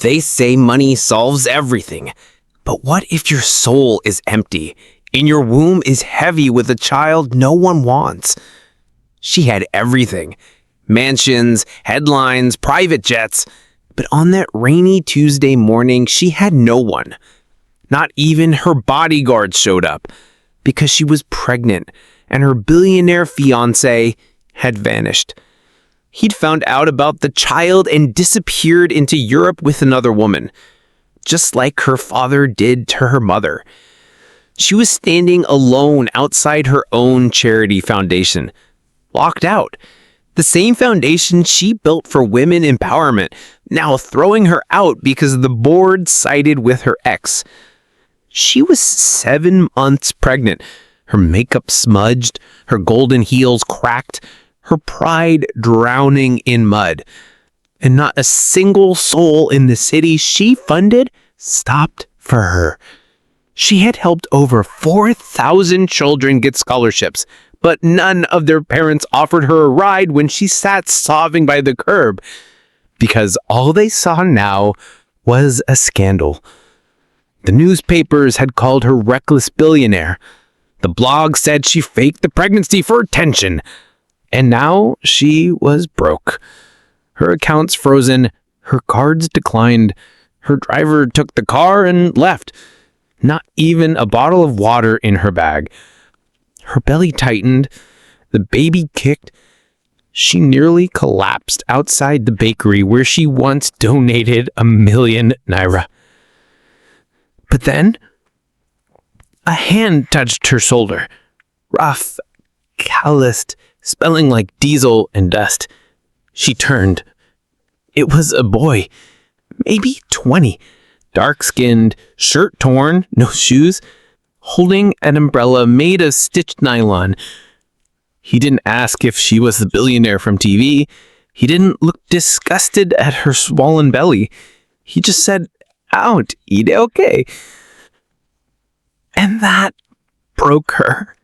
They say money solves everything. But what if your soul is empty and your womb is heavy with a child no one wants? She had everything. Mansions, headlines, private jets. But on that rainy Tuesday morning, she had no one. Not even her bodyguard showed up because she was pregnant and her billionaire fiancé had vanished. He'd found out about the child and disappeared into Europe with another woman, just like her father did to her mother. She was standing alone outside her own charity foundation, locked out. The same foundation she built for women empowerment, now throwing her out because the board sided with her ex. She was 7 months pregnant, her makeup smudged, her golden heels cracked, her pride drowning in mud. And not a single soul in the city she funded stopped for her. She had helped over 4,000 children get scholarships, but none of their parents offered her a ride when she sat sobbing by the curb, because all they saw now was a scandal. The newspapers had called her reckless billionaire. The blog said she faked the pregnancy for attention. And now she was broke. Her accounts frozen, her cards declined, her driver took the car and left. Not even a bottle of water in her bag. Her belly tightened, the baby kicked. She nearly collapsed outside the bakery where she once donated 1 million naira. But then, a hand touched her shoulder. Rough, calloused, smelling like diesel and dust. She turned. It was a boy, maybe 20, dark-skinned, shirt torn, no shoes, holding an umbrella made of stitched nylon. He didn't ask if she was the billionaire from TV. He didn't look disgusted at her swollen belly. He just said, "Out, eat it okay." And that broke her.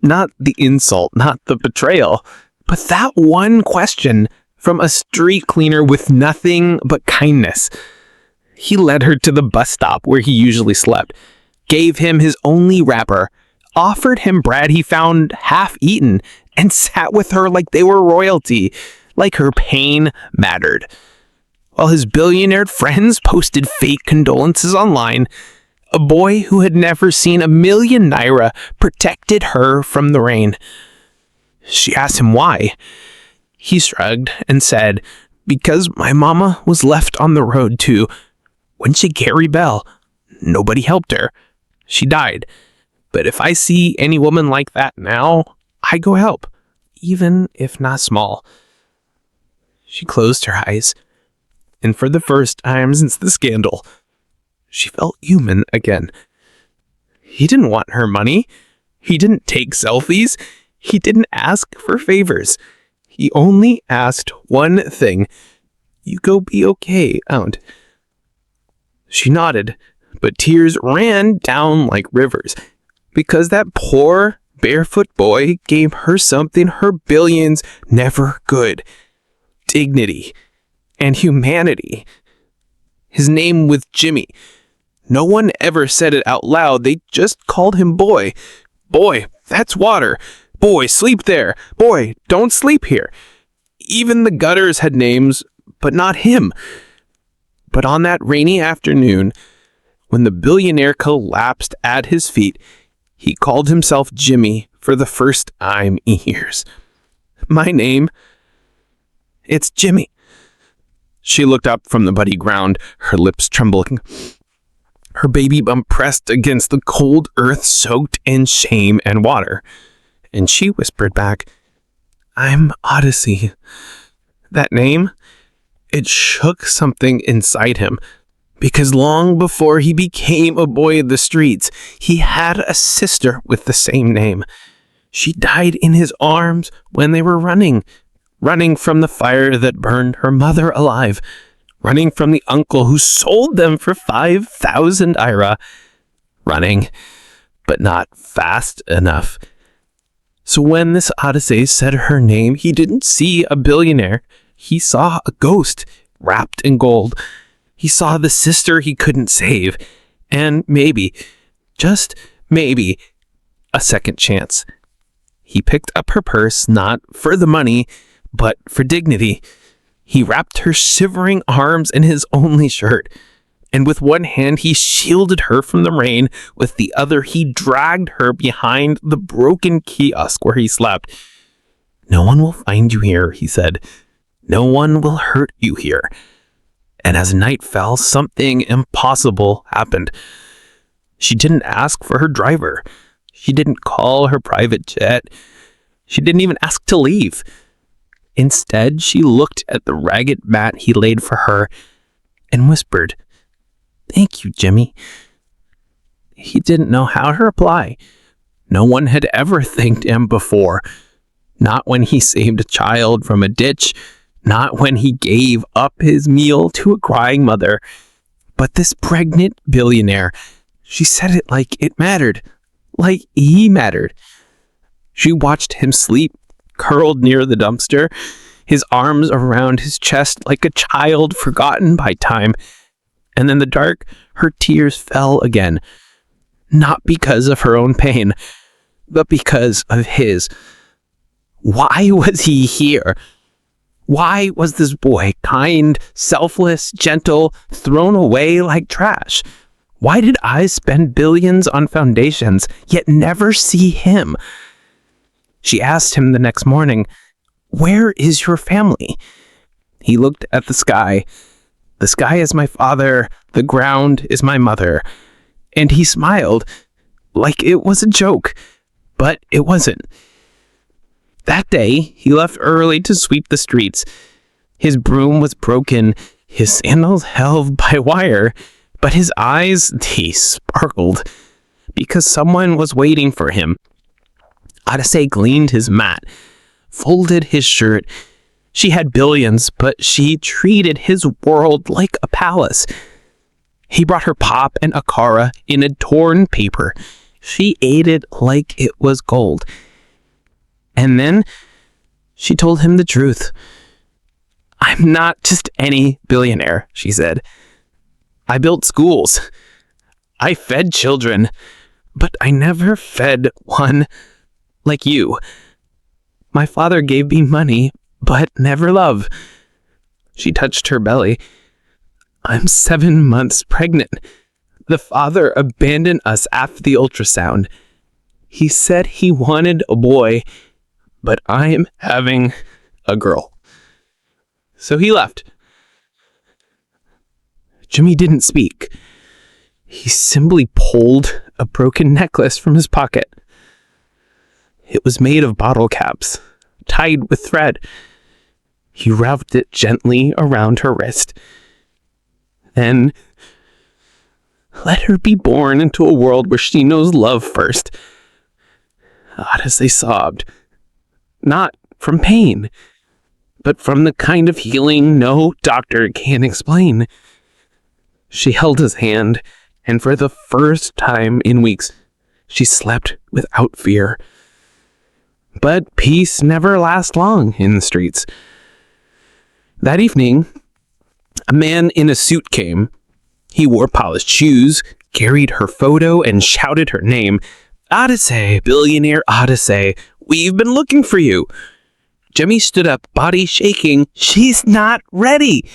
Not the insult, not the betrayal, but that one question from a street cleaner with nothing but kindness. He led her to the bus stop where he usually slept, gave him his only wrapper, offered him bread he found half-eaten, and sat with her like they were royalty, like her pain mattered. While his billionaire friends posted fake condolences online, a boy who had never seen 1 million naira protected her from the rain. She asked him why. He shrugged and said, "Because my mama was left on the road too. When she can't rebel, nobody helped her. She died. But if I see any woman like that now, I go help, even if not small." She closed her eyes, and for the first time since the scandal, she felt human again. He didn't want her money. He didn't take selfies. He didn't ask for favors. He only asked one thing. "You go be okay, aunt." She nodded, but tears ran down like rivers, because that poor, barefoot boy gave her something her billions never could: dignity and humanity. His name was Jimmy. No one ever said it out loud. They just called him Boy. "Boy, that's water. Boy, sleep there. Boy, don't sleep here." Even the gutters had names, but not him. But on that rainy afternoon, when the billionaire collapsed at his feet, he called himself Jimmy for the first time in years. "My name, it's Jimmy." She looked up from the muddy ground, her lips trembling. Her baby bump pressed against the cold earth soaked in shame and water. And she whispered back, "I'm Odyssey." That name, it shook something inside him, because long before he became a boy of the streets, he had a sister with the same name. She died in his arms when they were running from the fire that burned her mother alive, running from the uncle who sold them for 5,000 naira, running, but not fast enough. So when this Odyssey said her name, he didn't see a billionaire. He saw a ghost wrapped in gold. He saw the sister he couldn't save, and maybe, just maybe, a second chance. He picked up her purse, not for the money, but for dignity. He wrapped her shivering arms in his only shirt, and with one hand he shielded her from the rain. With the other, he dragged her behind the broken kiosk where he slept. "No one will find you here," he said. "No one will hurt you here." And as night fell, something impossible happened. She didn't ask for her driver. She didn't call her private jet. She didn't even ask to leave. Instead, she looked at the ragged mat he laid for her and whispered, "Thank you, Jimmy." He didn't know how to reply. No one had ever thanked him before. Not when he saved a child from a ditch. Not when he gave up his meal to a crying mother. But this pregnant billionaire, she said it like it mattered. Like he mattered. She watched him sleep, curled near the dumpster, his arms around his chest like a child forgotten by time. And in the dark, her tears fell again. Not because of her own pain, but because of his. Why was he here? Why was this boy, kind, selfless, gentle, thrown away like trash? Why did I spend billions on foundations, yet never see him? She asked him the next morning, "Where is your family?" He looked at the sky. "The sky is my father, the ground is my mother." And he smiled, like it was a joke, but it wasn't. That day, he left early to sweep the streets. His broom was broken, his sandals held by wire, but his eyes, they sparkled, because someone was waiting for him. Odyssey cleaned his mat, folded his shirt. She had billions, but she treated his world like a palace. He brought her pop and akara in a torn paper. She ate it like it was gold. And then she told him the truth. "I'm not just any billionaire," she said. "I built schools. I fed children, but I never fed one like you. My father gave me money, but never love." She touched her belly. "I'm 7 months pregnant. The father abandoned us after the ultrasound. He said he wanted a boy, but I am having a girl." So he left. Jimmy didn't speak. He simply pulled a broken necklace from his pocket. It was made of bottle caps, tied with thread. He wrapped it gently around her wrist. Then let her be born into a world where she knows love first. Odyssey sobbed. Not from pain, but from the kind of healing no doctor can explain. She held his hand, and for the first time in weeks, she slept without fear. But peace never lasts long in the streets. That evening, a man in a suit came. He wore polished shoes, carried her photo, and shouted her name. "Odyssey, billionaire Odyssey, we've been looking for you." Jimmy stood up, body shaking. "She's not ready."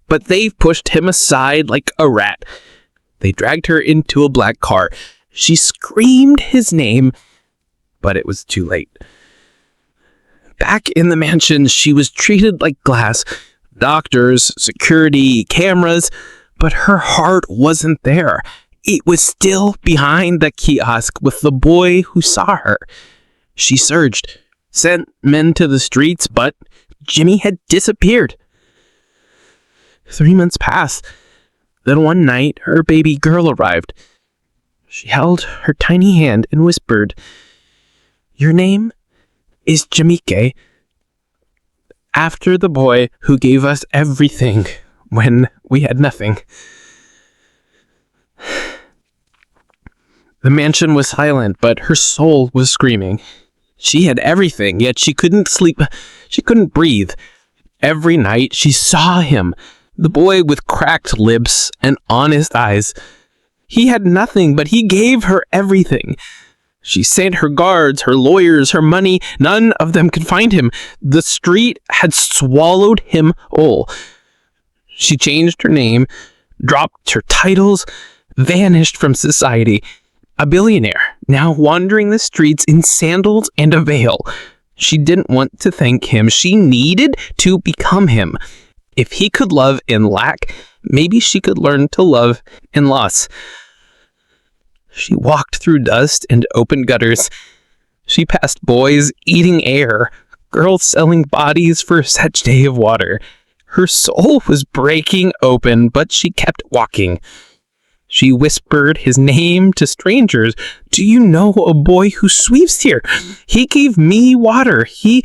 But they pushed him aside like a rat. They dragged her into a black car. She screamed his name, but it was too late. Back in the mansion, she was treated like glass. Doctors, security, cameras, but her heart wasn't there. It was still behind the kiosk with the boy who saw her. She surged, sent men to the streets, but Jimmy had disappeared. 3 months passed. Then one night, her baby girl arrived. She held her tiny hand and whispered, "Your name is Jamike, after the boy who gave us everything when we had nothing." The mansion was silent, but her soul was screaming. She had everything, yet she couldn't sleep. She couldn't breathe. Every night she saw him, The boy with cracked lips and honest eyes. He had nothing, but he gave her everything. She sent her guards, her lawyers, her money. None of them could find him. The street had swallowed him whole. She changed her name, dropped her titles, vanished from society. A billionaire, now wandering the streets in sandals and a veil. She didn't want to thank him. She needed to become him. If he could love in lack, maybe she could learn to love in loss. She walked through dust and open gutters. She passed boys eating air, girls selling bodies for a sachet of water. Her soul was breaking open, but she kept walking. She whispered his name to strangers. Do you know a boy who sweeps here? He gave me water. He